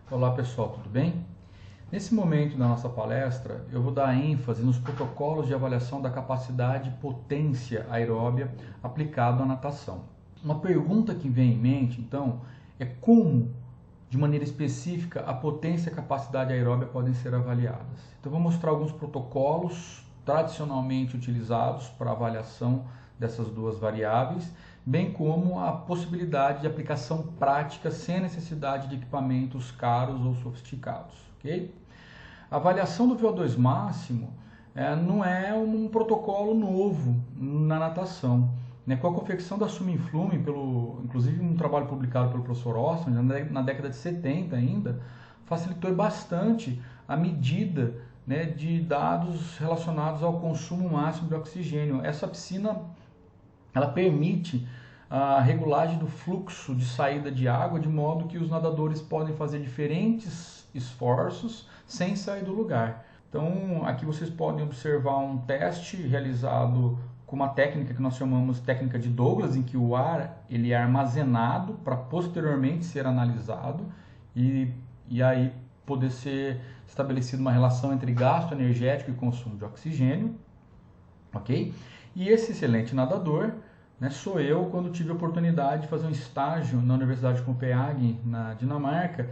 Olá pessoal, tudo bem? Nesse momento da nossa palestra, eu vou dar ênfase nos protocolos de avaliação da capacidade e potência aeróbia aplicado à natação. Uma pergunta que vem em mente, então, é como, de maneira específica, a potência e a capacidade aeróbia podem ser avaliadas. Então, vou mostrar alguns protocolos tradicionalmente utilizados para avaliação dessas duas variáveis, bem como a possibilidade de aplicação prática sem necessidade de equipamentos caros ou sofisticados. Okay? A avaliação do VO2 máximo não é um protocolo novo na natação. Com a confecção da Summa Influme, inclusive um trabalho publicado pelo professor Austin, na década de 70 ainda, facilitou bastante a medida de dados relacionados ao consumo máximo de oxigênio. Essa piscina ela permite a regulagem do fluxo de saída de água, de modo que os nadadores podem fazer diferentes esforços sem sair do lugar. Então, aqui vocês podem observar um teste realizado com uma técnica que nós chamamos técnica de Douglas, em que o ar ele é armazenado para posteriormente ser analisado e aí poder ser estabelecida uma relação entre gasto energético e consumo de oxigênio, ok? E esse excelente nadador sou eu quando tive a oportunidade de fazer um estágio na Universidade de Copenhague, na Dinamarca,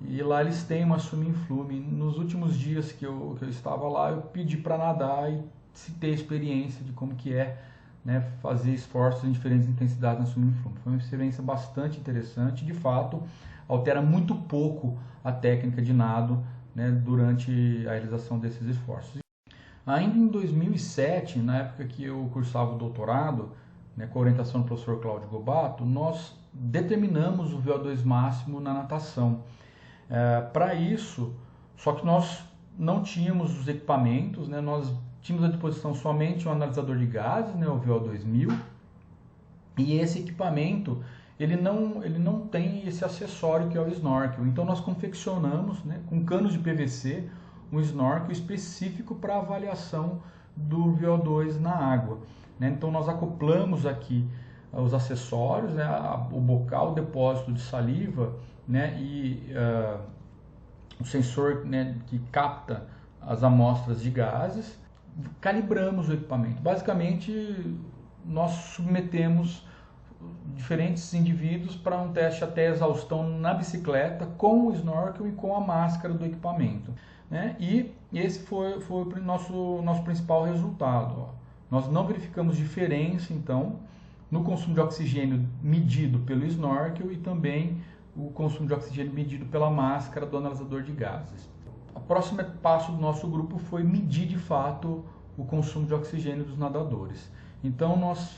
e lá eles têm uma Summa Influme. Nos últimos dias que eu estava lá, eu pedi para nadar e citei a experiência de como que é fazer esforços em diferentes intensidades na Summa Influme. Foi uma experiência bastante interessante, de fato, altera muito pouco a técnica de nado durante a realização desses esforços. Ainda em 2007, na época que eu cursava o doutorado, com a orientação do professor Cláudio Gobato, nós determinamos o VO2 máximo na natação. Para isso, só que nós não tínhamos os equipamentos, nós tínhamos à disposição somente um analisador de gases, o VO2000, e esse equipamento ele não tem esse acessório que é o snorkel. Então nós confeccionamos com canos de PVC um snorkel específico para avaliação do VO2 na água. Então nós acoplamos aqui os acessórios, o bocal, o depósito de saliva e o sensor que capta as amostras de gases. Calibramos o equipamento. Basicamente nós submetemos diferentes indivíduos para um teste até exaustão na bicicleta com o snorkel e com a máscara do equipamento. E esse foi o nosso principal resultado. Nós não verificamos diferença, então, no consumo de oxigênio medido pelo snorkel e também o consumo de oxigênio medido pela máscara do analisador de gases. O próximo passo do nosso grupo foi medir, de fato, o consumo de oxigênio dos nadadores. Então, nós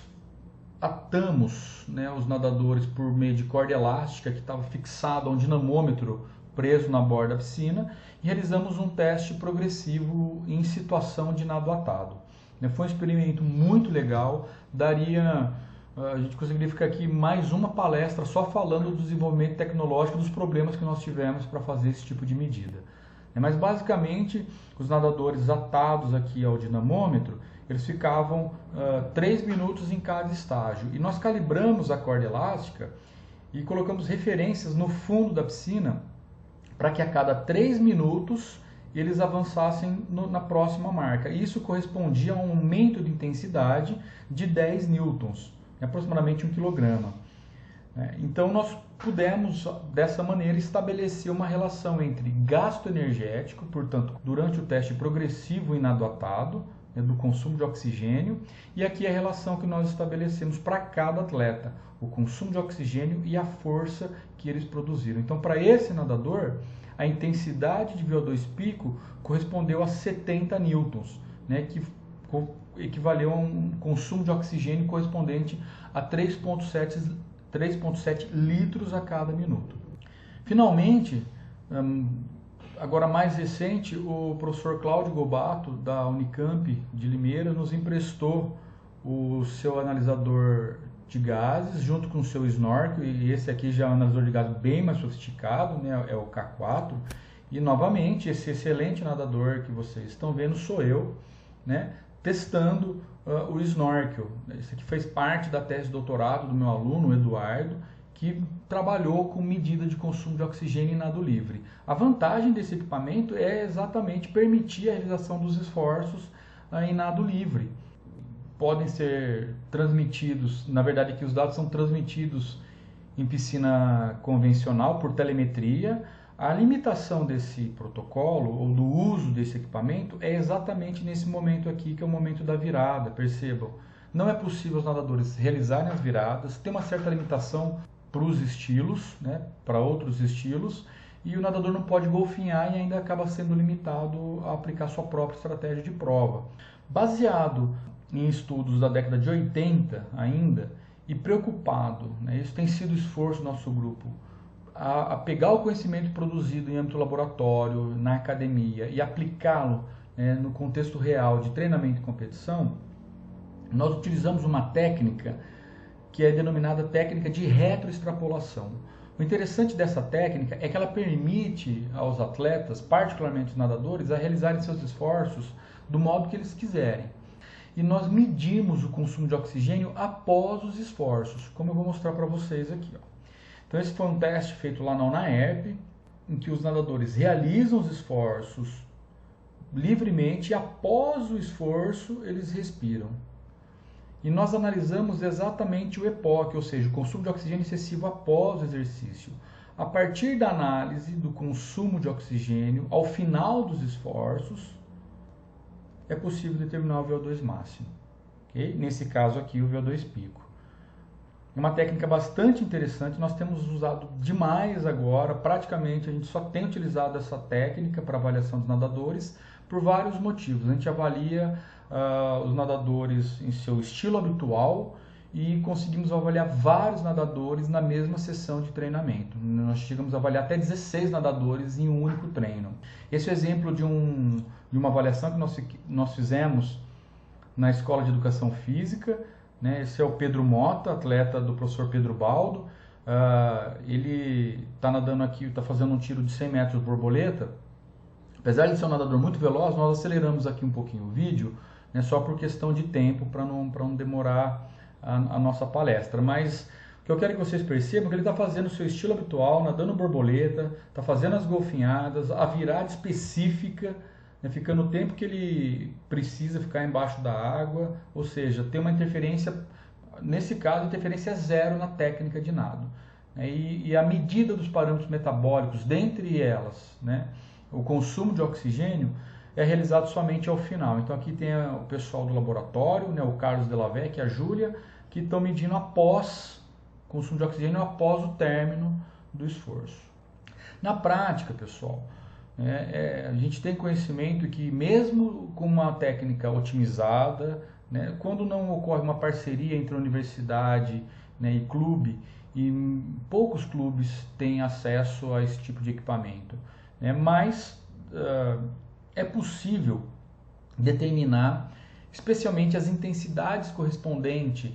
atamos os nadadores por meio de corda elástica que estava fixado a um dinamômetro preso na borda da piscina e realizamos um teste progressivo em situação de nado atado. Foi um experimento muito legal, a gente conseguiria ficar aqui mais uma palestra só falando do desenvolvimento tecnológico, dos problemas que nós tivemos para fazer esse tipo de medida. Mas basicamente, os nadadores atados aqui ao dinamômetro, eles ficavam 3 minutos em cada estágio. E nós calibramos a corda elástica e colocamos referências no fundo da piscina para que a cada 3 minutos eles avançassem na próxima marca. Isso correspondia a um aumento de intensidade de 10 newtons, aproximadamente 1 quilograma. Então nós pudemos, dessa maneira, estabelecer uma relação entre gasto energético, portanto, durante o teste progressivo em nado atado, do consumo de oxigênio, e aqui a relação que nós estabelecemos para cada atleta, o consumo de oxigênio e a força que eles produziram. Então, para esse nadador, a intensidade de VO2 pico correspondeu a 70 newtons, que equivaleu a um consumo de oxigênio correspondente a 3,7 litros a cada minuto. Finalmente, agora mais recente, o professor Cláudio Gobato, da Unicamp de Limeira, nos emprestou o seu analisador de gases junto com o seu snorkel, e esse aqui já é um analisador de gases bem mais sofisticado, é o K4, e novamente esse excelente nadador que vocês estão vendo sou eu, testando o snorkel. Isso aqui fez parte da tese de doutorado do meu aluno, o Eduardo, que trabalhou com medida de consumo de oxigênio em nado livre. A vantagem desse equipamento é exatamente permitir a realização dos esforços em nado livre. Podem ser transmitidos, na verdade aqui os dados são transmitidos em piscina convencional por telemetria. A limitação desse protocolo ou do uso desse equipamento é exatamente nesse momento aqui, que é o momento da virada, percebam. Não é possível os nadadores realizarem as viradas, tem uma certa limitação para os estilos, né, para outros estilos, e o nadador não pode golfinhar e ainda acaba sendo limitado a aplicar sua própria estratégia de prova. Baseado em estudos da década de 80 ainda, e preocupado, né, isso tem sido o esforço do nosso grupo, a pegar o conhecimento produzido em âmbito laboratório, na academia, e aplicá-lo no contexto real de treinamento e competição, nós utilizamos uma técnica que é denominada técnica de retroextrapolação. O interessante dessa técnica é que ela permite aos atletas, particularmente os nadadores, a realizarem seus esforços do modo que eles quiserem. E nós medimos o consumo de oxigênio após os esforços, como eu vou mostrar para vocês aqui. Então esse foi um teste feito lá na UNAERP, em que os nadadores realizam os esforços livremente e após o esforço eles respiram. E nós analisamos exatamente o EPOC, ou seja, o consumo de oxigênio excessivo após o exercício. A partir da análise do consumo de oxigênio ao final dos esforços, é possível determinar o VO2 máximo. Okay? Nesse caso aqui, o VO2 pico. É uma técnica bastante interessante, nós temos usado demais agora, praticamente a gente só tem utilizado essa técnica para avaliação dos nadadores por vários motivos. A gente avalia os nadadores em seu estilo habitual e conseguimos avaliar vários nadadores na mesma sessão de treinamento. Nós chegamos a avaliar até 16 nadadores em um único treino. Esse é o exemplo de uma avaliação que nós fizemos na Escola de Educação Física. Esse é o Pedro Mota, atleta do professor Pedro Baldo. Ele está nadando aqui, está fazendo um tiro de 100 metros de borboleta. Apesar de ser um nadador muito veloz, nós aceleramos aqui um pouquinho o vídeo, só por questão de tempo, para não demorar a nossa palestra. Mas o que eu quero que vocês percebam é que ele está fazendo o seu estilo habitual, nadando borboleta, está fazendo as golfinhadas, a virada específica, ficando o tempo que ele precisa ficar embaixo da água, ou seja, tem uma interferência, nesse caso, a interferência é zero na técnica de nado. E a medida dos parâmetros metabólicos, dentre elas, o consumo de oxigênio, é realizado somente ao final. Então aqui tem o pessoal do laboratório, o Carlos Delavec e a Júlia, que estão medindo após consumo de oxigênio após o término do esforço. Na prática, pessoal, a gente tem conhecimento que mesmo com uma técnica otimizada, quando não ocorre uma parceria entre a universidade e clube, e poucos clubes têm acesso a esse tipo de equipamento, mas é possível determinar especialmente as intensidades correspondentes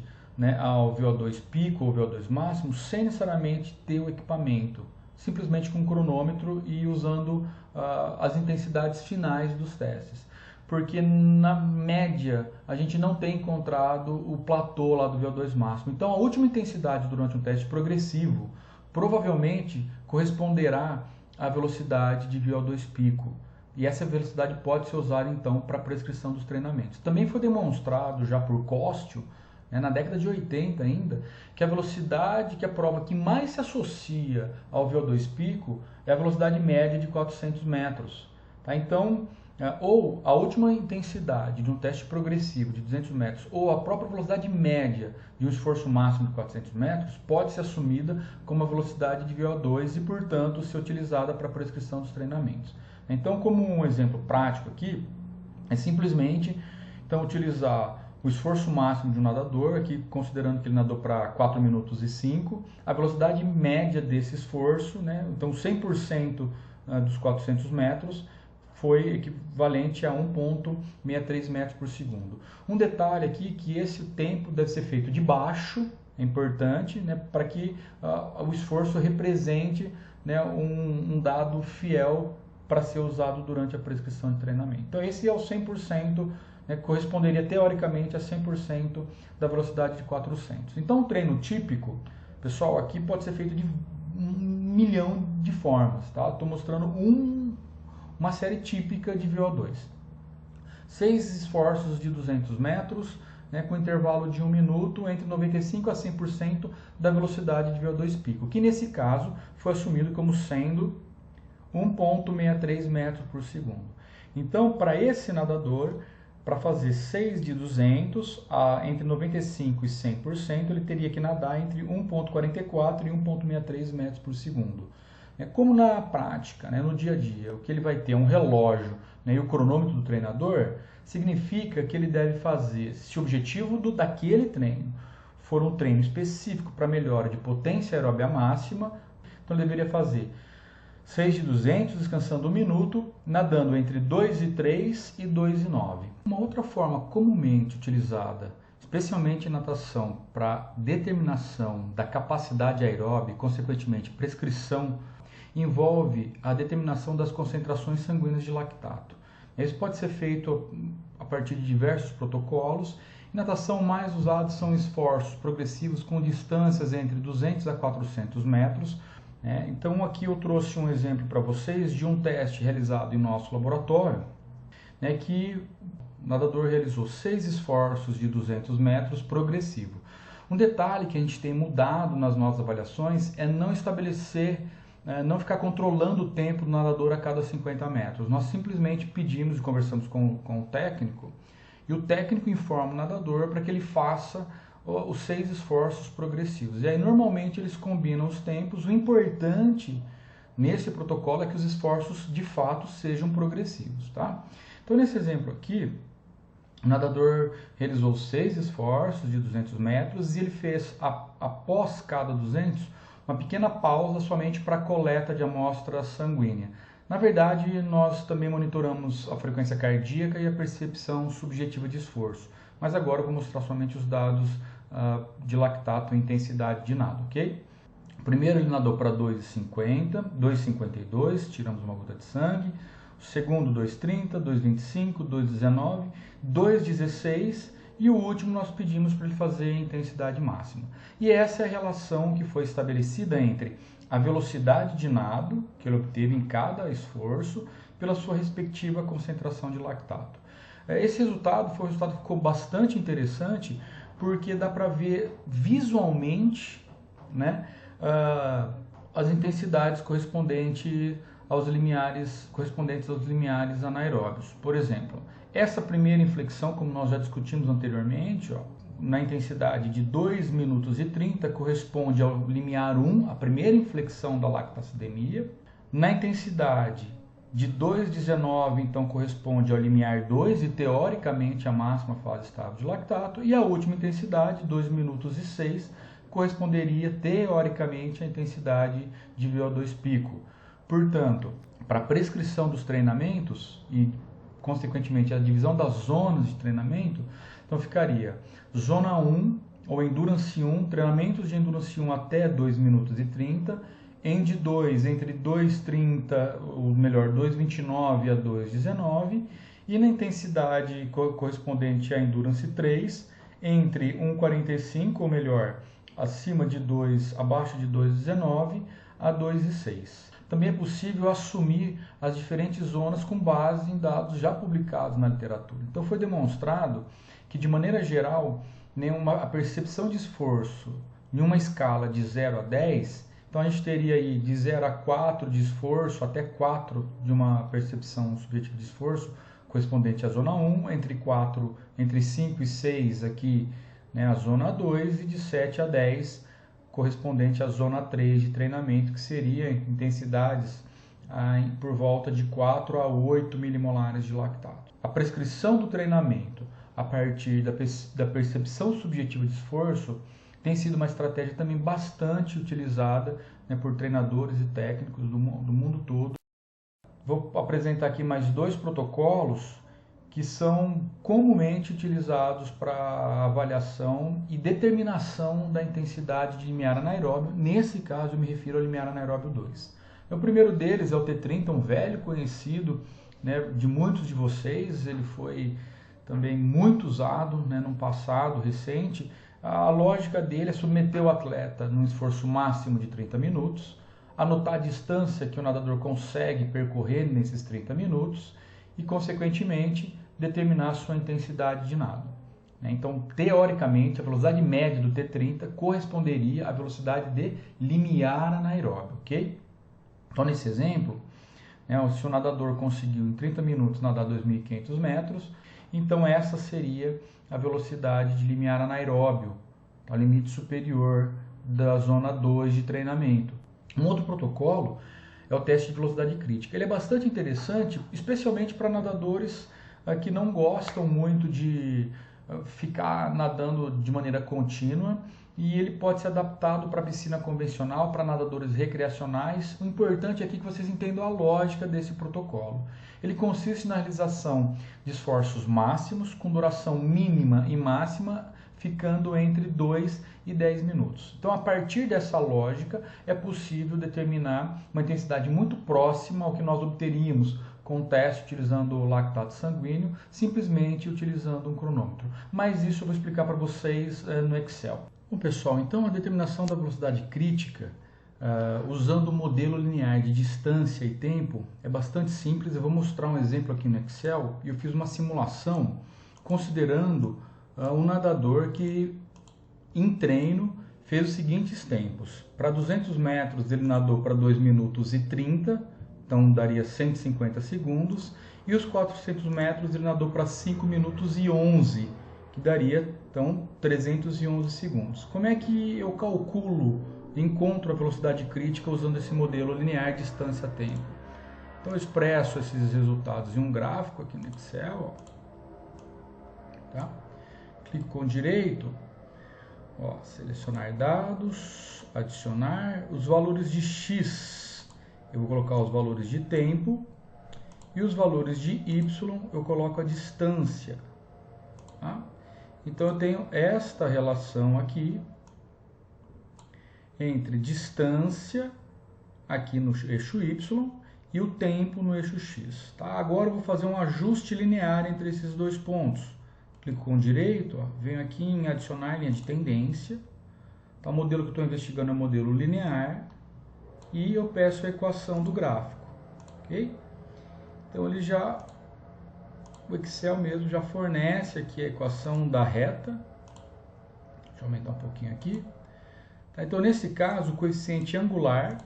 ao VO2 pico ou VO2 máximo sem necessariamente ter o equipamento, simplesmente com um cronômetro e usando as intensidades finais dos testes. Porque na média a gente não tem encontrado o platô lá do VO2 máximo. Então a última intensidade durante um teste progressivo provavelmente corresponderá à velocidade de VO2 pico. E essa velocidade pode ser usada então para a prescrição dos treinamentos. Também foi demonstrado já por Kostyo, na década de 80 ainda, que a velocidade, que a prova que mais se associa ao VO2 pico é a velocidade média de 400 metros. Tá? Então, ou a última intensidade de um teste progressivo de 200 metros, ou a própria velocidade média de um esforço máximo de 400 metros, pode ser assumida como a velocidade de VO2 e, portanto, ser utilizada para a prescrição dos treinamentos. Então, como um exemplo prático aqui, é simplesmente utilizar o esforço máximo de um nadador, aqui considerando que ele nadou para 4 minutos e 5, a velocidade média desse esforço, então 100% dos 400 metros, foi equivalente a 1,63 metros por segundo. Um detalhe aqui que esse tempo deve ser feito de baixo, é importante, para que o esforço represente um dado fiel para ser usado durante a prescrição de treinamento. Então esse é o 100%, corresponderia teoricamente a 100% da velocidade de 400. Então o treino típico Pessoal, aqui pode ser feito de 1.000.000 de formas, tá? Estou mostrando uma série típica de VO2. 6 esforços de 200 metros, né, com intervalo de 1 minuto entre 95% a 100% da velocidade de VO2 pico, que nesse caso foi assumido como sendo 1,63 metros por segundo. Então, para esse nadador, para fazer 6 de 200 entre 95% e 100%, ele teria que nadar entre 1,44 e 1,63 metros por segundo. Como na prática, né, no dia a dia, o que ele vai ter é um relógio, né, e o cronômetro do treinador, significa que ele deve fazer, se o objetivo daquele treino for um treino específico para melhora de potência aeróbica máxima, então ele deveria fazer 6 de 200, descansando 1 minuto, nadando entre 2,3 e 2,9. Uma outra forma comumente utilizada, especialmente em natação, para determinação da capacidade aeróbica e, consequentemente, prescrição, envolve a determinação das concentrações sanguíneas de lactato. Isso pode ser feito a partir de diversos protocolos. Em natação, mais usados são esforços progressivos com distâncias entre 200 a 400 metros. Então, aqui eu trouxe um exemplo para vocês de um teste realizado em nosso laboratório, que o nadador realizou 6 esforços de 200 metros progressivo. Um detalhe que a gente tem mudado nas nossas avaliações é não estabelecer, não ficar controlando o tempo do nadador a cada 50 metros. Nós simplesmente pedimos e conversamos com o técnico, e o técnico informa o nadador para que ele faça os 6 esforços progressivos. E aí normalmente eles combinam os tempos. O importante nesse protocolo é que os esforços de fato sejam progressivos, tá? Então nesse exemplo aqui, o nadador realizou 6 esforços de 200 metros e ele fez, após cada 200, uma pequena pausa somente para a coleta de amostra sanguínea. Na verdade, nós também monitoramos a frequência cardíaca e a percepção subjetiva de esforço. Mas agora eu vou mostrar somente os dados de lactato e intensidade de nado, ok? Primeiro ele nadou para 2,50, 2,52, tiramos uma gota de sangue. O segundo 2,30, 2,25, 2,19, 2,16 e o último nós pedimos para ele fazer a intensidade máxima. E essa é a relação que foi estabelecida entre a velocidade de nado que ele obteve em cada esforço pela sua respectiva concentração de lactato. Esse resultado foi um resultado que ficou bastante interessante porque dá para ver visualmente, né, as intensidades correspondentes aos limiares anaeróbios. Por exemplo, essa primeira inflexão, como nós já discutimos anteriormente, na intensidade de 2 minutos e 30, corresponde ao limiar 1, a primeira inflexão da lactacidemia. Na intensidade de 2,19, então, corresponde ao limiar 2 e, teoricamente, a máxima fase estável de lactato. E a última intensidade, 2 minutos e 6, corresponderia, teoricamente, à intensidade de VO2 pico. Portanto, para a prescrição dos treinamentos e, consequentemente, a divisão das zonas de treinamento, então ficaria Zona 1 ou Endurance 1, treinamentos de Endurance 1 até 2 minutos e 30, End 2 entre 2,30, ou melhor, 2,29 a 2,19, e na intensidade correspondente a Endurance 3, entre 1,45, ou melhor, acima de 2, abaixo de 2,19 a 2,6. Também é possível assumir as diferentes zonas com base em dados já publicados na literatura. Então foi demonstrado que, de maneira geral, a percepção de esforço em uma escala de 0 a 10, então a gente teria aí de 0 a 4 de esforço até 4 de uma percepção subjetiva de esforço, correspondente à zona 1, entre 5 e 6 aqui, né, a zona 2, e de 7 a 10 correspondente à zona 3 de treinamento, que seria intensidades por volta de 4 a 8 milimolares de lactato. A prescrição do treinamento a partir da percepção subjetiva de esforço tem sido uma estratégia também bastante utilizada, né, por treinadores e técnicos do mundo todo. Vou apresentar aqui mais 2 protocolos que são comumente utilizados para avaliação e determinação da intensidade de limiar anaeróbio. Nesse caso, eu me refiro ao limiar anaeróbio 2. O primeiro deles é o T30, um velho conhecido, né, de muitos de vocês. Ele foi também muito usado, né, num passado recente. A lógica dele é submeter o atleta num esforço máximo de 30 minutos, anotar a distância que o nadador consegue percorrer nesses 30 minutos e, consequentemente, determinar a sua intensidade de nado. Então, teoricamente, a velocidade média do T30 corresponderia à velocidade de limiar anaeróbio, ok? Então, nesse exemplo, se o nadador conseguiu em 30 minutos nadar 2.500 metros, então essa seria a velocidade de limiar anaeróbio, o limite superior da zona 2 de treinamento. Um outro protocolo é o teste de velocidade crítica. Ele é bastante interessante, especialmente para nadadores que não gostam muito de ficar nadando de maneira contínua, e ele pode ser adaptado para piscina convencional, para nadadores recreacionais. O importante aqui é que vocês entendam a lógica desse protocolo. Ele consiste na realização de esforços máximos com duração mínima e máxima ficando entre 2 e 10 minutos. Então, a partir dessa lógica, é possível determinar uma intensidade muito próxima ao que nós obteríamos com o teste utilizando o lactato sanguíneo, simplesmente utilizando um cronômetro. Mas isso eu vou explicar para vocês no Excel. Bom, pessoal, então a determinação da velocidade crítica usando o modelo linear de distância e tempo é bastante simples. Eu vou mostrar um exemplo aqui no Excel e eu fiz uma simulação considerando um nadador que em treino fez os seguintes tempos. Para 200 metros ele nadou para 2 minutos e 30, então daria 150 segundos, e os 400 metros ele nadou para 5 minutos e 11, que daria então 311 segundos. Como é que eu calculo, encontro a velocidade crítica usando esse modelo linear distância-tempo? Então eu expresso esses resultados em um gráfico aqui no Excel, tá? Clico com direito, selecionar dados, adicionar os valores de X. Eu vou colocar os valores de tempo e os valores de Y eu coloco a distância. Tá? Então eu tenho esta relação aqui entre distância aqui no eixo Y e o tempo no eixo X. Tá? Agora eu vou fazer um ajuste linear entre esses dois pontos. Clico com direito, venho aqui em adicionar linha de tendência. Tá? O modelo que eu estou investigando é o modelo linear. E eu peço a equação do gráfico. Ok? Então o Excel mesmo já fornece aqui a equação da reta. Deixa eu aumentar um pouquinho aqui. Tá? Então nesse caso o coeficiente angular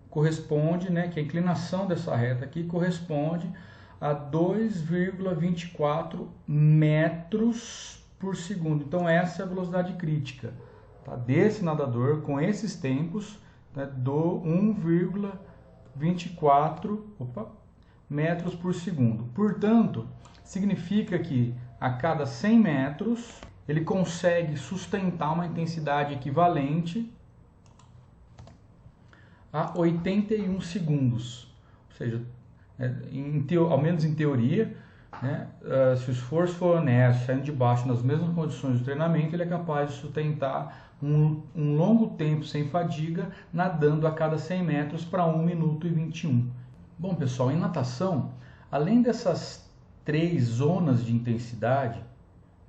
corresponde, que a inclinação dessa reta aqui corresponde a 2,24 metros por segundo. Então essa é a velocidade crítica, tá? Desse nadador com esses tempos, do 1,24 metros por segundo. Portanto, significa que a cada 100 metros ele consegue sustentar uma intensidade equivalente a 81 segundos. Ou seja, ao menos em teoria, se o esforço for honesto, saindo de baixo nas mesmas condições de treinamento, ele é capaz de sustentar um longo tempo sem fadiga, nadando a cada 100 metros para 1 minuto e 21. Bom, pessoal, em natação, além dessas 3 zonas de intensidade,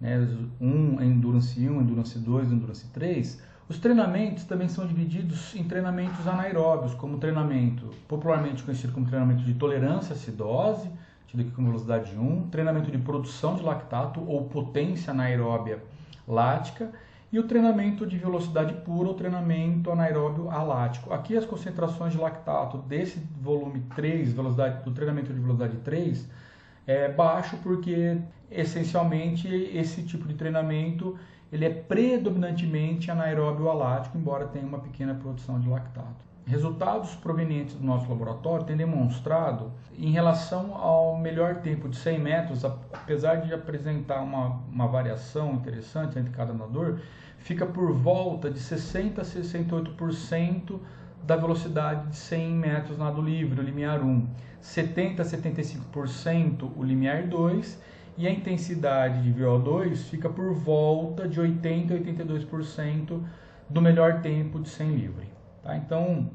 Endurance 1, Endurance 2, Endurance 3, os treinamentos também são divididos em treinamentos anaeróbios, como treinamento popularmente conhecido como treinamento de tolerância à acidose, tido aqui com velocidade 1, treinamento de produção de lactato ou potência anaeróbia lática, e o treinamento de velocidade pura ou treinamento anaeróbio alático. Aqui as concentrações de lactato desse volume 3, do treinamento de velocidade 3, é baixo porque essencialmente esse tipo de treinamento ele é predominantemente anaeróbio alático, embora tenha uma pequena produção de lactato. Resultados provenientes do nosso laboratório têm demonstrado, em relação ao melhor tempo de 100 metros, apesar de apresentar uma variação interessante entre cada nadador, fica por volta de 60% a 68% da velocidade de 100 metros nado livre, o limiar 1, 70% a 75% o limiar 2, e a intensidade de VO2 fica por volta de 80% a 82% do melhor tempo de 100 livre. Tá? Então,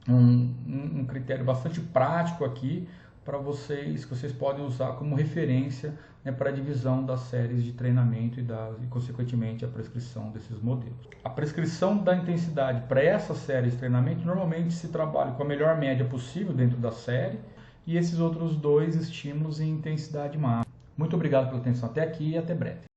um critério bastante prático aqui para vocês, que vocês podem usar como referência, né, para a divisão das séries de treinamento e consequentemente, a prescrição desses modelos. A prescrição da intensidade para essa série de treinamento, normalmente se trabalha com a melhor média possível dentro da série e esses outros dois estímulos em intensidade máxima. Muito obrigado pela atenção até aqui e até breve.